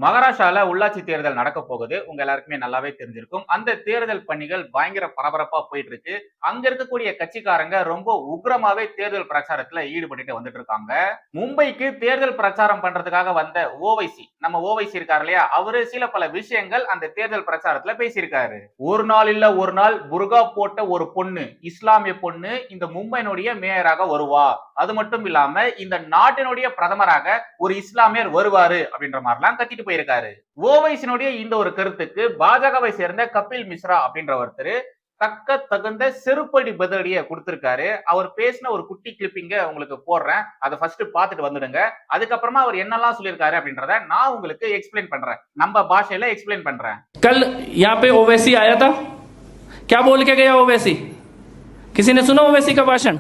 மகாராஷ்டிரால உள்ளாட்சி தேர்தல் நடக்க போகுது. உங்க எல்லாருக்குமே நல்லாவே தெரிஞ்சிருக்கும். அந்த தேர்தல் பணிகள் பயங்கர பரபரப்பா போயிட்டு இருக்கு. அங்க இருக்கக்கூடிய கட்சிக்காரங்க ரொம்ப உக்கிரமாவே தேர்தல் பிரச்சாரத்துல ஈடுபட்டுட்டு வந்துட்டு இருக்காங்க. மும்பைக்கு தேர்தல் பிரச்சாரம் பண்றதுக்காக வந்த ஓவைசி, நம்ம ஓவைசி இருக்காரு இல்லையா, அவரு சில பல விஷயங்கள் அந்த தேர்தல் பிரச்சாரத்துல பேசியிருக்காரு. ஒரு நாள் இல்ல ஒரு நாள் புர்கா போட்ட ஒரு பொண்ணு, இஸ்லாமிய பொண்ணு இந்த மும்பையினுடைய மேயராக வருவா. அது மட்டும் இல்லாம இந்த நாட்டினுடைய பிரதமராக ஒரு இஸ்லாமியர் வருவாரு அப்படின்ற மாதிரிலாம் கத்திட்டு போயிருக்காரு. ஓவைசினுடைய இந்த ஒரு கருத்துக்கு பாஜகவை சேர்ந்த கபில் மிஸ்ரா அப்படின்ற ஒருத்தர் தக்க தகுந்த செருப்படி பதிலடியை கொடுத்திருக்காரு. அவர் பேசின ஒரு குட்டி கிளிப்பிங்க உங்களுக்கு போடுறேன். அதை ஃபர்ஸ்ட் பார்த்துட்டு வந்துடுங்க. அதுக்கப்புறமா அவர் என்னெல்லாம் சொல்லியிருக்காரு அப்படின்றத நான் உங்களுக்கு எக்ஸ்பிளைன் பண்றேன். நம்ம பாஷையில எக்ஸ்பிளைன் பண்றேன். कल यहाँ पे ओवैसी आया था, क्या बोल के गया ओवैसी? किसी ने सुना ओवैसी का भाषण?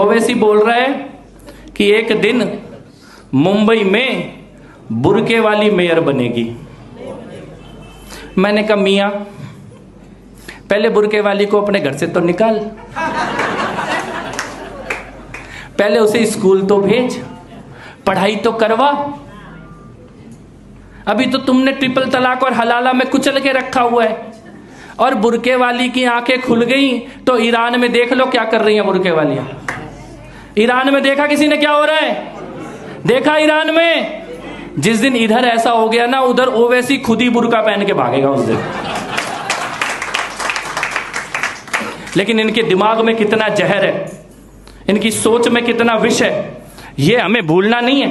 ओवैसी बोल रहा है कि एक दिन मुंबई में बुरके वाली मेयर बनेगी। मैंने कहा मियां, पहले बुरके वाली को अपने घर से तो निकाल, पहले उसे स्कूल तो भेज, पढ़ाई तो करवा। अभी तो तुमने ट्रिपल तलाक और हलाला में कुचल के रखा हुआ है, और बुरके वाली की आंखें खुल गई तो ईरान में देख लो क्या कर रही हैं बुरके वालियां। ईरान में देखा किसी ने क्या हो रहा है? देखा ईरान में? जिस दिन इधर ऐसा हो गया ना, उधर ओवैसी खुद ही बुरका पहन के भागेगा उस दिन। लेकिन इनके दिमाग में कितना जहर है, इनकी सोच में कितना विष है, ये हमें भूलना नहीं है।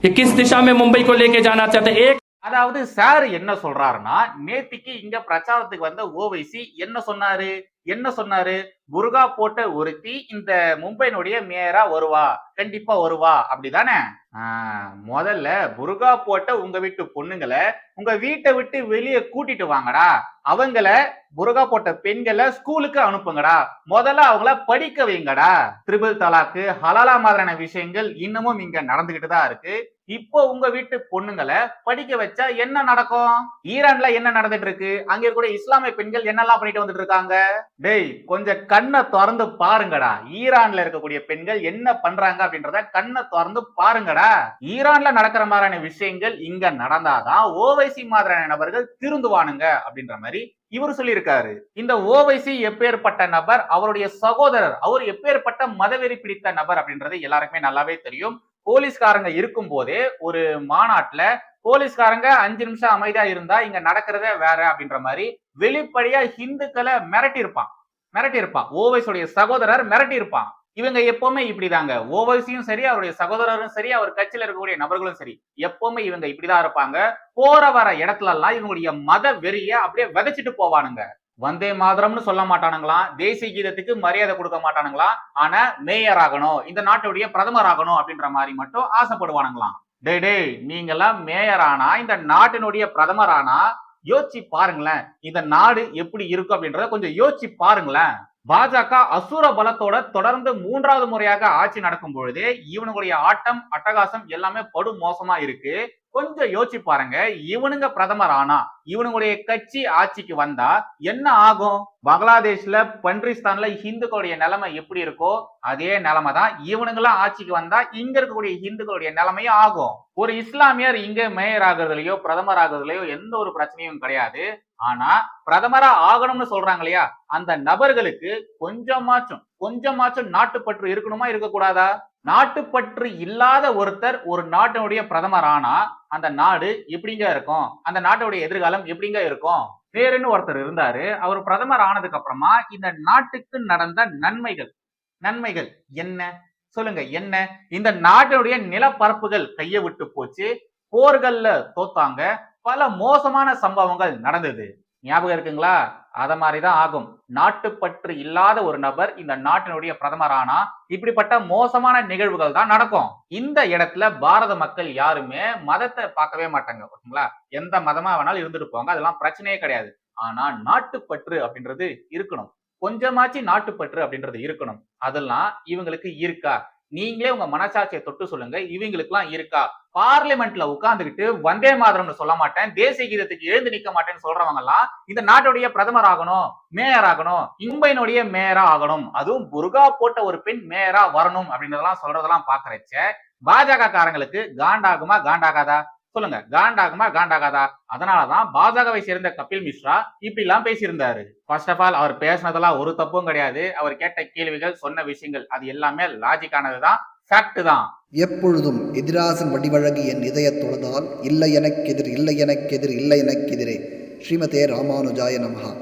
ये किस दिशा में मुंबई को लेके जाना चाहते हैं? एक அதாவது சார் என்ன சொல்றாருன்னா, நேத்திக்கு இங்க பிரச்சாரத்துக்கு வந்த ஓவைசி என்ன சொன்னாரு, புர்கா போட்ட ஒருத்தி இந்த மும்பையினுடைய மேயரா வருவா, கண்டிப்பா வருவா, அப்படிதானே? முதல்ல புர்கா போட்ட உங்க வீட்டு பொண்ணுங்களை உங்க வீட்டை விட்டு வெளியே கூட்டிட்டு வாங்கடா. அவங்கள புர்கா போட்ட பெண்களை ஸ்கூலுக்கு அனுப்புங்கடா. முதல்ல அவங்கள படிக்க வைங்கடா. ட்ரிபிள் தலாக்கு, ஹலாலா மாதிரியான விஷயங்கள் இன்னமும் இங்க நடந்துகிட்டு தான் இருக்கு. இப்போ உங்க வீட்டு பொண்ணுங்களை படிக்க வச்சா என்ன நடக்கும்? ஈரான்ல என்ன நடந்துட்டு இருக்கு? அங்க இருக்கக்கூடிய இஸ்லாமிய பெண்கள் என்னெல்லாம் பண்ணிட்டு வந்துட்டு இருக்காங்க? டேய், கொஞ்சம் கண்ணை திறந்து பாருங்கடா. ஈரான்ல இருக்கக்கூடிய பெண்கள் என்ன பண்றாங்க அப்படின்றத கண்ணை திறந்து பாருங்கடா. ஈரான்ல நடக்கிற மாதிரியான விஷயங்கள் இங்க நடந்தாதான் ஓவைசி மாதிரியான நபர்கள் திருந்துவானுங்க அப்படின்ற மாதிரி இவர் சொல்லியிருக்காரு. இந்த ஓவைசி எப்பேற்பட்ட நபர், அவருடைய சகோதரர் அவர் எப்பேற்பட்ட மதவெறி பிடித்த நபர் அப்படின்றது எல்லாருக்குமே நல்லாவே தெரியும். போலீஸ்காரங்க இருக்கும் போதே ஒரு மாநாட்டுல போலீஸ்காரங்க 5 நிமிஷம் அமைதியா இருந்தா இங்க நடக்கிறதே வேற அப்படின்ற மாதிரி வெளிப்படையா ஹிந்துக்களை மிரட்டி இருப்பான். ஓவைசியுடைய சகோதரர் மிரட்டி இருப்பான். இவங்க எப்பவுமே இப்படிதாங்க. ஓவைசியும் சரி, அவருடைய சகோதரரும் சரி, அவர் கட்சியில இருக்கக்கூடிய நபர்களும் சரி, எப்பவுமே இவங்க இப்படிதான் இருப்பாங்க. போற வர இடத்துல எல்லாம் இவங்களுடைய மத வெறிய அப்படியே விதைச்சிட்டு போவானுங்க. வந்தே மாதரம்னு சொல்ல மாட்டானுங்களாம், தேசிய கீதத்துக்கு மரியாதை கொடுக்க மாட்டானுங்களாம். ஆனா மேயர் ஆகணும், இந்த நாட்டுடைய பிரதமர் ஆகணும் அப்படின்ற மாதிரி மட்டும் ஆசைப்படுவானுங்களாம். டேய், நீங்கெல்லாம் மேயர் ஆனா, இந்த நாட்டினுடைய பிரதமர் ஆனா யோசிச்சு பாருங்களேன், இந்த நாடு எப்படி இருக்கும் அப்படின்றத கொஞ்சம் யோசிச்சு பாருங்களேன். பாஜக அசுர பலத்தோட தொடர்ந்து 3வது முறையாக ஆட்சி நடக்கும் பொழுதே இவனுடைய ஆட்டம் அட்டகாசம் எல்லாமே படு மோசமா இருக்கு. கொஞ்சம் யோசிச்சு பாருங்க, இவனுங்க பிரதமர் ஆனா, இவனுடைய கட்சி ஆட்சிக்கு வந்தா என்ன ஆகும்? பங்களாதேஷ்ல, பன்றிஸ்தான்ல இந்துக்களுடைய நிலைமை எப்படி இருக்கோ அதே நிலைமை தான் இவனுங்கெல்லாம் ஆட்சிக்கு வந்தா இங்க இருக்கக்கூடிய இந்துக்களுடைய நிலைமையும் ஆகும். ஒரு இஸ்லாமியர் இங்க மேயர் ஆகுறதுலயோ பிரதமர் ஆகுறதுலயோ எந்த ஒரு பிரச்சனையும் கிடையாது. ஆனா பிரதமரா ஆகணும்னு சொல்றாங்க இல்லையா, அந்த நபர்களுக்கு கொஞ்சமாச்சும் நாட்டுப்பற்று இருக்கணுமா, இருக்கக்கூடாதா? நாட்டுப்பற்று இல்லாத ஒருத்தர் ஒரு நாட்டினுடைய பிரதமர் ஆனா அந்த நாடு எப்படிங்க இருக்கும்? அந்த நாட்டுடைய எதிர்காலம் எப்படிங்க இருக்கும்? பேருன்னு ஒருத்தர் இருந்தாரு. அவர் பிரதமர் ஆனதுக்கு அப்புறமா இந்த நாட்டுக்கு நடந்த நன்மைகள் என்ன சொல்லுங்க? என்ன? இந்த நாட்டினுடைய நிலப்பரப்புகள் கையை விட்டு போச்சு, போர்கள்ல தோத்தாங்க, பல மோசமான சம்பவங்கள் நடந்தது. ஞாபகம் இருக்குங்களா? அத மாதிரிதான் ஆகும். நாட்டுப்பற்று இல்லாத ஒரு நபர் இந்த நாட்டினுடைய பிரதமர் ஆனா இப்படிப்பட்ட மோசமான நிகழ்வுகள் தான் நடக்கும். இந்த இடத்துல பாரத மக்கள் யாருமே மதத்தை பார்க்கவே மாட்டாங்க. ஓகேங்களா? எந்த மதமா வேணாலும் இருந்துட்டு போங்க, அதெல்லாம் பிரச்சனையே கிடையாது. ஆனா நாட்டுப்பற்று அப்படின்றது இருக்கணும். கொஞ்சமாச்சு நாட்டுப்பற்று அப்படின்றது இருக்கணும். அதெல்லாம் இவங்களுக்கு இருக்கா? நீங்களே உங்க மனசாட்சியை தொட்டு சொல்லுங்க, இவங்களுக்கு எல்லாம் இருக்கா? பார்லிமெண்ட்ல உட்கார்ந்துகிட்டு வந்தே மாதரம்னு சொல்ல மாட்டேன், தேசிய கீதத்துக்கு எழுந்து நிக்க மாட்டேன்னு சொல்றவங்க எல்லாம் இந்த நாட்டுடைய பிரதமர் ஆகணும், மேயர் ஆகணும், மும்பையினுடைய மேயரா ஆகணும், அதுவும் புர்கா போட்ட ஒரு பெண் மேயரா வரணும் அப்படின்றதெல்லாம் சொல்றதெல்லாம் பாக்குறச்ச பாஜக காரங்களுக்கு காண்டாகுமா காண்டாகாதா? சொல்லுங்க, காண்டாகுமா காண்டாகாதா? அதனாலதான் பாஜகவை சேர்ந்த கபில் மிஸ்ரா இப்படி எல்லாம் பேசியிருந்தாரு. ஃபர்ஸ்ட் ஆஃப் ஆல் அவர் பேசினதெல்லாம் ஒரு தப்பும் கிடையாது. அவர் கேட்ட கேள்விகள், சொன்ன விஷயங்கள் அது எல்லாமே லாஜிக்கானதுதான், ஃபேக்ட் தான். எப்பொழுதும் எதிராசன் வடிவழகு என் இதய தொழுதால் இல்லை எனக்கெதிர் இல்லை எனக்கெதிர் இல்லை எனக்கெதிரே. ஸ்ரீமதே ராமானுஜாய நமஹா.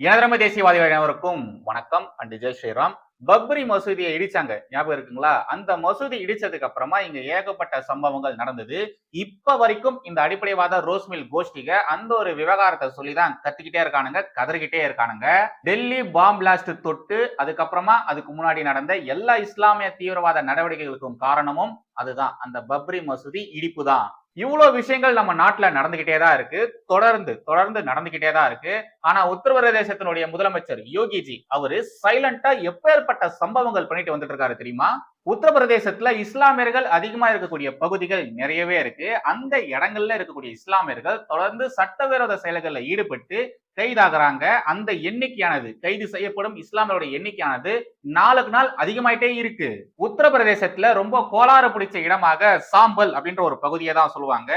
எனதரமை தேசியவாதிகள் அனைவருக்கும் வணக்கம் அண்ட் ஜெய் ஸ்ரீராம். பப்ரி மசூதியை இடிச்சாங்க, ஞாபகம் இருக்குங்களா? அந்த மசூதி இடிச்சதுக்கு அப்புறமா இங்க ஏகப்பட்ட சம்பவங்கள் நடந்தது. இப்ப வரைக்கும் இந்த அடிப்படைவாத ரோஸ்மில் கோஷ்டிக அந்த ஒரு விவகாரத்தை சொல்லிதான் கத்திக்கிட்டே இருக்கானுங்க, கதறிக்கிட்டே இருக்கானுங்க. டெல்லி பாம் பிளாஸ்ட் தொட்டு அதுக்கப்புறமா அதுக்கு முன்னாடி நடந்த எல்லா இஸ்லாமிய தீவிரவாத நடவடிக்கைகளுக்கும் காரணமும் அதுதான், அந்த பப்ரி மசூதி இடிப்பு தான். இவ்வளவு விஷயங்கள் நம்ம நாட்டுல நடந்துகிட்டே தான் இருக்கு, தொடர்ந்து நடந்துகிட்டே தான் இருக்கு. ஆனா உத்தரப்பிரதேசத்தினுடைய முதலமைச்சர் யோகிஜி அவரு சைலண்டா எப்பேற்பட்ட சம்பவங்கள் பண்ணிட்டு வந்துட்டு இருக்காரு தெரியுமா? உத்தரப்பிரதேசத்துல இஸ்லாமியர்கள் அதிகமா இருக்கக்கூடிய பகுதிகள் நிறையவே இருக்கு. அந்த இடங்கள்ல இருக்கக்கூடிய இஸ்லாமியர்கள் தொடர்ந்து சட்டவிரோத செயல்கள்ல ஈடுபட்டு கைதாகிறாங்க. அந்த எண்ணிக்கையானது, கைது செய்யப்படும் இஸ்லாமியருடைய எண்ணிக்கையானது நாளுக்கு நாள் அதிகமாயிட்டே இருக்கு. உத்தரப்பிரதேசத்துல ரொம்ப கோளாறு பிடிச்ச இடமாக சாம்பல் அப்படின்ற ஒரு பகுதியை தான் சொல்லுவாங்க.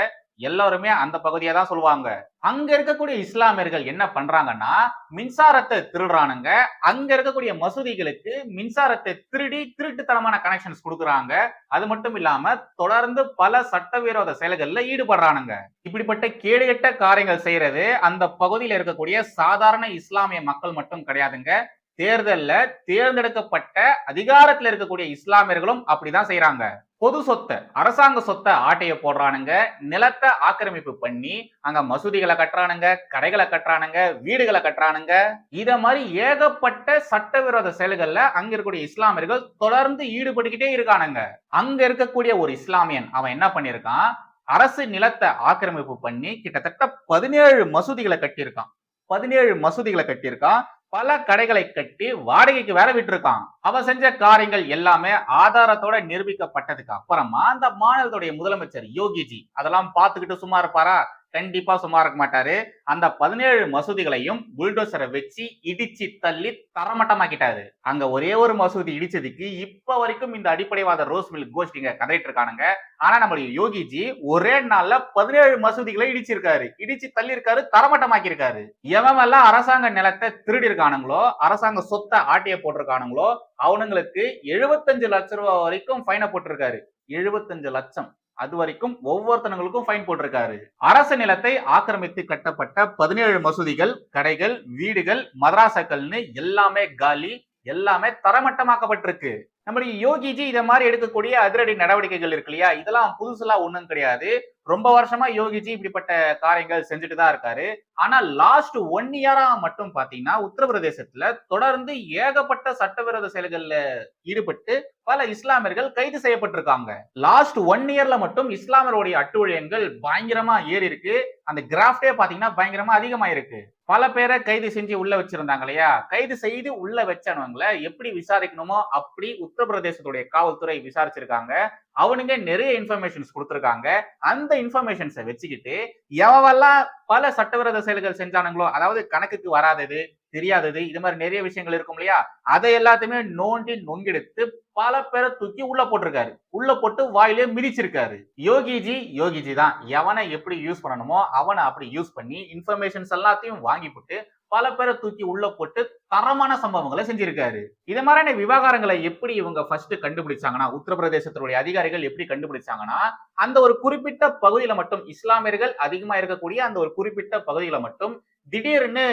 எல்லாருமே அந்த பகுதியை தான் சொல்லுவாங்க. அங்க இருக்கக்கூடிய இஸ்லாமியர்கள் என்ன பண்றாங்கன்னா, மின்சாரத்தை திருடுறானுங்க. அங்க இருக்கக்கூடிய மசூதிகளுக்கு மின்சாரத்தை திருடி திருட்டுத்தனமான கனெக்ஷன்ஸ் கொடுக்குறாங்க. அது மட்டும் இல்லாம தொடர்ந்து பல சட்டவிரோத செயல்கள்ல ஈடுபடுறானுங்க. இப்படிப்பட்ட கேடுகெட்ட காரியங்கள் செய்யறது அந்த பகுதியில் இருக்கக்கூடிய சாதாரண இஸ்லாமிய மக்கள் மட்டும் கிடையாதுங்க. தேர்தல்ல தேர்ந்தெடுக்கப்பட்ட அதிகாரத்தில் இருக்கக்கூடிய இஸ்லாமியர்களும் அப்படிதான் செய்யறாங்க. பொது சொத்தை, அரசாங்க சொத்தை ஆட்டைய போடுறானுங்க. நிலத்தை ஆக்கிரமிப்பு பண்ணி அங்க மசூதிகளை கட்டுறானுங்க, கடைகளை கட்டுறானுங்க, வீடுகளை கட்டுறானுங்க. இத மாதிரி ஏகப்பட்ட சட்டவிரோத செயல்கள்ல அங்க இருக்கக்கூடிய இஸ்லாமியர்கள் தொடர்ந்து ஈடுபட்டுக்கிட்டே இருக்கானுங்க. அங்க இருக்கக்கூடிய ஒரு இஸ்லாமியன் அவன் என்ன பண்ணிருக்கான், அரசு நிலத்தை ஆக்கிரமிப்பு பண்ணி கிட்டத்தட்ட 17 மசூதிகளை கட்டியிருக்கான். 17 மசூதிகளை கட்டியிருக்கான். பல கடைகளை கட்டி வாடகைக்கு வேற விட்டுருக்கான். அவன் செஞ்ச காரியங்கள் எல்லாமே ஆதாரத்தோட நிரூபிக்கப்பட்டதுக்கு அப்புறமா அந்த மாநிலத்துடைய முதலமைச்சர் யோகிஜி அதெல்லாம் பார்த்துக்கிட்டு சும்மா இருப்பாரா? கண்டிப்பா சும்மா இருக்க மாட்டாரு. அந்த 17 மசூதிகளையும் புல்டோசரை வச்சு இடிச்சு தள்ளி தரமட்டமாக்கிட்டாரு. அங்க ஒரே ஒரு மசூதி இடிச்சதுக்கு இப்ப வரைக்கும் இந்த அடிப்படைவாத ரோஸ்மில் கோஷ்டிங்க கதைட்டு இருக்கானுங்க. ஆனா நம்மளுடைய யோகிஜி ஒரே நாள்ல 17 மசூதிகளை இடிச்சிருக்காரு, இடிச்சு தள்ளி இருக்காரு, தரமட்டமாக்கி இருக்காரு. எவெல்லாம் அரசாங்க நிலத்தை திருடி இருக்கானுங்களோ, அரசாங்க சொத்தை ஆட்டிய போட்டிருக்கானுங்களோ அவனுங்களுக்கு 75 லட்சம் ரூபாய் வரைக்கும் ஃபைனை போட்டிருக்காரு. 75 லட்சம் அது வரைக்கும் ஒவ்வொருத்தனுங்களுக்கும் ஃபைன் போட்டிருக்காரு. அரசு நிலத்தை ஆக்கிரமித்து கட்டப்பட்ட 17 மசூதிகள், கடைகள், வீடுகள், மதராசாக்கள்னு எல்லாமே காலி, எல்லாமே தரமட்டமாக்கப்பட்டிருக்கு. நம்முடைய யோகிஜி இத மாதிரி எடுக்கக்கூடிய அதிரடி நடவடிக்கைகள் இருக்கு இல்லையா, இதெல்லாம் புதுசுலாம் ஒண்ணும் கிடையாது. ரொம்ப வருஷமா யோகிஜி இப்படிப்பட்ட காரியங்கள் செஞ்சுட்டு தான் இருக்காரு. ஆனா லாஸ்ட் 1 இயரா மட்டும் பாத்தீங்கன்னா உத்தரப்பிரதேசத்துல தொடர்ந்து ஏகப்பட்ட சட்டவிரோத செயல்கள்ல ஈடுபட்டு பல இஸ்லாமியர்கள் கைது செய்யப்பட்டிருக்காங்க. லாஸ்ட் 1 இயர்ல மட்டும் இஸ்லாமியருடைய அட்டுழியங்கள் பயங்கரமா ஏறி இருக்கு. அந்த கிராஃப்டே பாத்தீங்கன்னா பயங்கரமா அதிகமா இருக்கு. பல பேரை கைது செஞ்சு உள்ள வச்சிருந்தாங்க இல்லையா, கைது செய்து உள்ள வச்சவங்களை எப்படி விசாரிக்கணுமோ அப்படி உத்தரப்பிரதேசத்துடைய காவல்துறை விசாரிச்சிருக்காங்க. அவனுங்க நிறைய இன்ஃபர்மேஷன்ஸ் கொடுத்திருக்காங்க. அந்த இன்ஃபர்மேஷன்ஸை வச்சுக்கிட்டு எவெல்லாம் பல சட்டவிரோத செயல்கள் செஞ்சானுங்களோ, அதாவது கணக்குக்கு வராதது, தெரியாதது, இது மாதிரி நிறைய விஷயங்கள் இருக்கும் இல்லையா, அதை எல்லாத்தையுமே நோண்டி நொங்கெடுத்து பல பேரை தூக்கி உள்ள போட்டிருக்காரு. உள்ள போட்டு வாயிலே மிதிச்சிருக்காரு. யோகிஜி தான் எவனை எப்படி யூஸ் பண்ணணுமோ அவனை அப்படி யூஸ் பண்ணி இன்ஃபர்மேஷன்ஸ் எல்லாத்தையும் வாங்கி போட்டு பல பேரை தூக்கி உள்ள போட்டு தரமான சம்பவங்களை செஞ்சிருக்காரு. இது மாதிரியான விவகாரங்களை எப்படி இவங்க ஃபர்ஸ்ட் கண்டுபிடிச்சாங்கன்னா, உத்தரப்பிரதேசத்தினுடைய அதிகாரிகள் எப்படி கண்டுபிடிச்சாங்கன்னா, அந்த ஒரு குறிப்பிட்ட பகுதியில மட்டும் இஸ்லாமியர்கள் அதிகமா இருக்கக்கூடிய அந்த ஒரு குறிப்பிட்ட பகுதியில மட்டும் திடீர்னு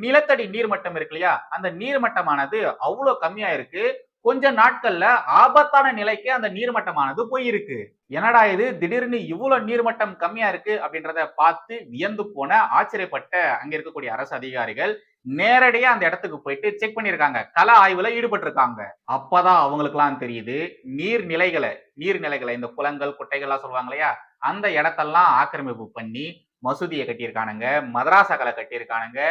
நிலத்தடி நீர்மட்டம் இருக்கு இல்லையா, அந்த நீர்மட்டமானது அவ்வளவு கம்மியா இருக்கு. கொஞ்ச நாட்கள்ல ஆபத்தான நிலைக்கு அந்த நீர்மட்டமானது போயிருக்கு. என்னடா இது, திடீர்னு இவ்வளவு நீர்மட்டம் கம்மியா இருக்கு அப்படின்றத பார்த்து வியந்து போன, ஆச்சரியப்பட்ட அங்க இருக்கக்கூடிய அரசு அதிகாரிகள் நேரடியா அந்த இடத்துக்கு போயிட்டு செக் பண்ணிருக்காங்க, கள ஆய்வுல ஈடுபட்டு இருக்காங்க. அப்பதான் அவங்களுக்கு எல்லாம் தெரியுது, நீர்நிலைகளை இந்த குளங்கள், குட்டைகள்லாம் சொல்லுவாங்க இல்லையா, அந்த இடத்தெல்லாம் ஆக்கிரமிப்பு பண்ணி மசூதியை கட்டியிருக்கானுங்க, மதராசாக்களை கட்டியிருக்கானுங்க,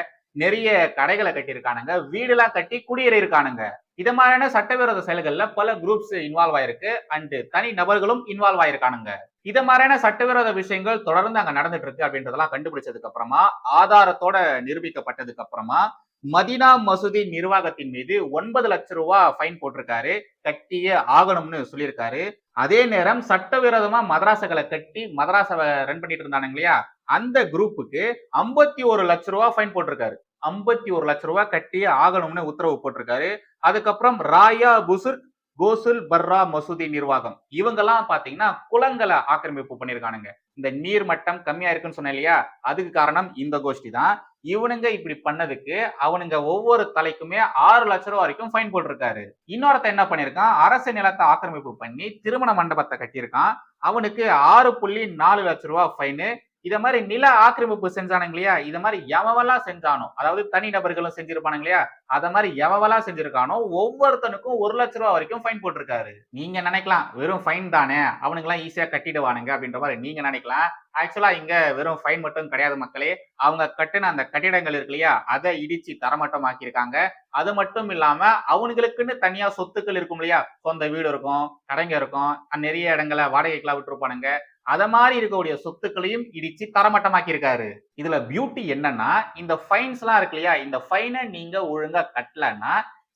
நிறைய கடைகளை கட்டியிருக்கானுங்க, வீடுலாம் கட்டி குடியேறி இருக்கானுங்க. இது மாதிரியான சட்டவிரோத செயல்கள்ல பல குரூப்ஸ் இன்வால்வ் ஆயிருக்கு அண்ட் தனி நபர்களும் இன்வால்வ் ஆயிருக்கானுங்க. இது மாதிரியான சட்டவிரோத விஷயங்கள் தொடர்ந்து அங்க நடந்துட்டு இருக்கு அப்படின்றதெல்லாம் கண்டுபிடிச்சதுக்கு அப்புறமா, ஆதாரத்தோட நிரூபிக்கப்பட்டதுக்கு அப்புறமா மதீனா மசூதி நிர்வாகத்தின் மீது 9 லட்சம் ரூபாய் ஃபைன் போட்டிருக்காரு, கட்டியே ஆகணும்னு சொல்லியிருக்காரு. அதே நேரம் சட்டவிரோதமா மதராசகளை கட்டி மதராசாவை ரன் பண்ணிட்டு இருந்தானுங்க இல்லையா, அந்த குரூப்புக்கு 51 லட்சம் ரூபாய் ஃபைன் போட்டிருக்காரு. 51 லட்சம் ரூபாய் கட்டியே ஆகணும்னு உத்தரவு போட்டிருக்காரு. அதுக்கப்புறம் ராயா புசுர் கோசுல் பர்ரா மசூதி நிர்வாகம் இவங்கெல்லாம் பாத்தீங்கன்னா குளங்களை ஆக்கிரமிப்பு பண்ணிருக்கானுங்க. இந்த நீர் மட்டம் கம்மியா இருக்குன்னு சொன்னேன் இல்லையா, அதுக்கு காரணம் இந்த கோஷ்டி தான். இவனுங்க இப்படி பண்ணதுக்கு அவனுங்க ஒவ்வொரு தலைக்குமே 6 லட்சம் ரூபாய் வரைக்கும் ஃபைன் போட்டிருக்காரு. இன்னொருத்த என்ன பண்ணிருக்கான், அரசு நிலத்தை ஆக்கிரமிப்பு பண்ணி திருமண மண்டபத்தை கட்டியிருக்கான். அவனுக்கு 6.4 லட்சம் ரூபாய் ஃபைனு. இத மாதிரி நில ஆக்கிரமிப்பு செஞ்சானுங்க இல்லையா, இத மாதிரி எவெல்லாம் செஞ்சானோ, அதாவது தனி நபர்களும் செஞ்சிருப்பானுங்க இல்லையா, அத மாதிரி எவெல்லாம் செஞ்சிருக்கானோ ஒவ்வொருத்தனுக்கும் 1 லட்சம் ரூபாய் வரைக்கும் ஃபைன் போட்டிருக்காரு. நீங்க நினைக்கலாம் வெறும் ஃபைன் தானே, அவனுங்க எல்லாம் ஈஸியா கட்டிடுவானுங்க அப்படின்ற மாதிரி நீங்க நினைக்கலாம். ஆக்சுவலா இங்க வெறும் ஃபைன் மட்டும் கிடையாது மக்களே, அவங்க கட்டின அந்த கட்டிடங்கள் இருக்கு இல்லையா, அதை இடிச்சு தரமட்டமாக்கி இருக்காங்க. அது மட்டும் இல்லாம அவனுங்களுக்குன்னு தனியா சொத்துக்கள் இருக்கும் இல்லையா, சொந்த வீடு இருக்கும், கடைங்க இருக்கும், நிறைய இடங்களை வாடகைக்கெல்லாம் விட்டுருப்பானுங்க, அத மாதிரி இருக்கக்கூடிய சொத்துக்களையும் இடிச்சு தரமட்டமாக்கி இருக்காரு. இதுல பியூட்டி என்னன்னா, இந்த ஃபைன்ஸ் எல்லாம் இருக்கு இல்லையா, இந்த ஃபைனை நீங்க ஒழுங்கா கட்டலன்னா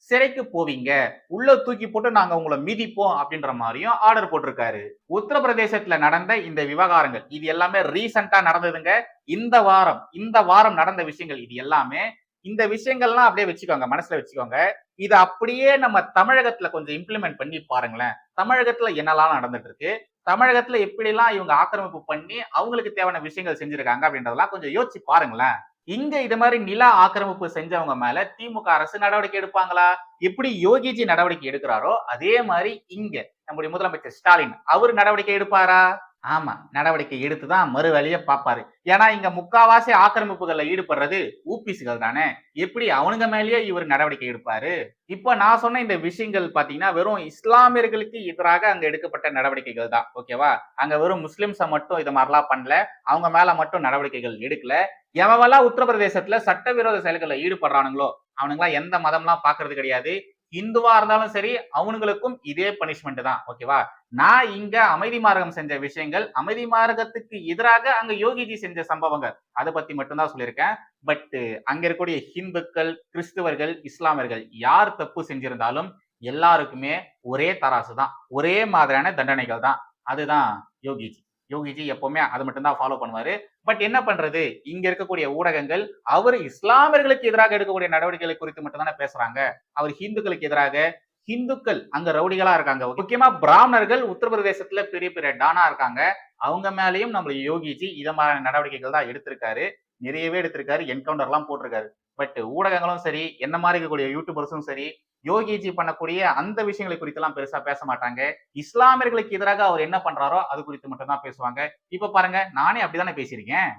சிறைக்கு போவீங்க, உள்ள தூக்கி போட்டு நாங்க உங்களை மிதிப்போம் அப்படின்ற மாதிரியும் ஆர்டர் போட்டிருக்காரு. உத்தரப்பிரதேசத்துல நடந்த இந்த விவகாரங்கள் இது எல்லாமே ரீசெண்டா நடந்ததுங்க. இந்த வாரம் நடந்த விஷயங்கள் இது எல்லாமே. இந்த விஷயங்கள்லாம் அப்படியே வச்சுக்கோங்க, மனசுல வச்சுக்கோங்க. இத அப்படியே நம்ம தமிழகத்துல கொஞ்சம் இம்ப்ளிமெண்ட் பண்ணி பாருங்களேன். தமிழகத்துல என்னெல்லாம் நடந்துட்டு இருக்கு, தமிழகத்துல எப்படி எல்லாம் இவங்க ஆக்கிரமிப்பு பண்ணி அவங்களுக்கு தேவையான விஷயங்கள் செஞ்சிருக்காங்க அப்படின்றதெல்லாம் கொஞ்சம் யோசிச்சு பாருங்களேன். இங்க இது மாதிரி நில ஆக்கிரமிப்பு செஞ்சவங்க மேல திமுக அரசு நடவடிக்கை எடுப்பாங்களா? எப்படி யோகிஜி நடவடிக்கை எடுக்கிறாரோ அதே மாதிரி இங்க நம்முடைய முதலமைச்சர் ஸ்டாலின் அவர் நடவடிக்கை எடுப்பாரா? ஆமா, நடவடிக்கை எடுத்துதான் மறு வழியை பார்ப்பாரு. ஏன்னா இங்க முக்காவாசி ஆக்கிரமிப்புகள்ல ஈடுபடுறது ஊபிசிகள் தானே, எப்படி அவனுங்க மேலேயே இவர் நடவடிக்கை எடுப்பாரு? இப்ப நான் சொன்ன இந்த விஷயங்கள் பாத்தீங்கன்னா வெறும் இஸ்லாமியர்களுக்கு எதிராக அங்க எடுக்கப்பட்ட நடவடிக்கைகள் தான், ஓகேவா? அங்க வெறும் முஸ்லிம்ஸை மட்டும் இது மாதிரிலாம் பண்ணல, அவங்க மேல மட்டும் நடவடிக்கைகள் எடுக்கல. எவெல்லாம் உத்தரப்பிரதேசத்துல சட்டவிரோத செயல்களில் ஈடுபடுறானுங்களோ அவனுங்களாம் எந்த மதம்லாம் பாக்குறது கிடையாது. இந்துவா இருந்தாலும் சரி அவனுங்களுக்கும் இதே பனிஷ்மெண்ட் தான், ஓகேவா? நான் இங்க அமைதி மார்க்கம் செஞ்ச விஷயங்கள், அமைதி மார்க்கத்துக்கு எதிராக அங்க யோகிஜி செஞ்ச சம்பவங்கள் அதை பத்தி மட்டும்தான் சொல்லியிருக்கேன். பட் அங்க இருக்கக்கூடிய ஹிந்துக்கள், கிறிஸ்துவர்கள், இஸ்லாமியர்கள் யார் தப்பு செஞ்சிருந்தாலும் எல்லாருக்குமே ஒரே தராசு தான், ஒரே மாதிரியான தண்டனைகள் தான். அதுதான் யோகிஜி. யோகிஜி எப்பவுமே அதை மட்டும்தான் ஃபாலோ பண்ணுவாரு. பட் என்ன பண்றது, இங்க இருக்கக்கூடிய ஊடகங்கள் அவர் இஸ்லாமியர்களுக்கு எதிராக எடுக்கக்கூடிய நடவடிக்கைகளை குறித்து மட்டும் தானே பேசுறாங்க. அவர் ஹிந்துக்களுக்கு எதிராக, ஹிந்துக்கள் அங்க ரவுடிகளா இருக்காங்க, முக்கியமா பிராமணர்கள் உத்தரப்பிரதேசத்துல பெரிய பெரிய டானா இருக்காங்க, அவங்க மேலேயும் நம்மளுடைய யோகிஜி இத மாதிரியான நடவடிக்கைகள் தான் எடுத்திருக்காரு. நிறையவே எடுத்திருக்காரு, என்கவுண்டர் எல்லாம் போட்டிருக்காரு. பட் ஊடகங்களும் சரி, என்ன மாதிரி இருக்கக்கூடிய யூடியூபர்ஸும் சரி, யோகிஜி பண்ணக்கூடிய அந்த விஷயங்களை குறித்து எல்லாம் பெருசா பேச மாட்டாங்க. இஸ்லாமியர்களுக்கு எதிராக அவர் என்ன பண்றாரோ அது குறித்து மட்டும் தான் பேசுவாங்க. இப்ப பாருங்க, நானே அப்படிதானே பேசியிருக்கேன்.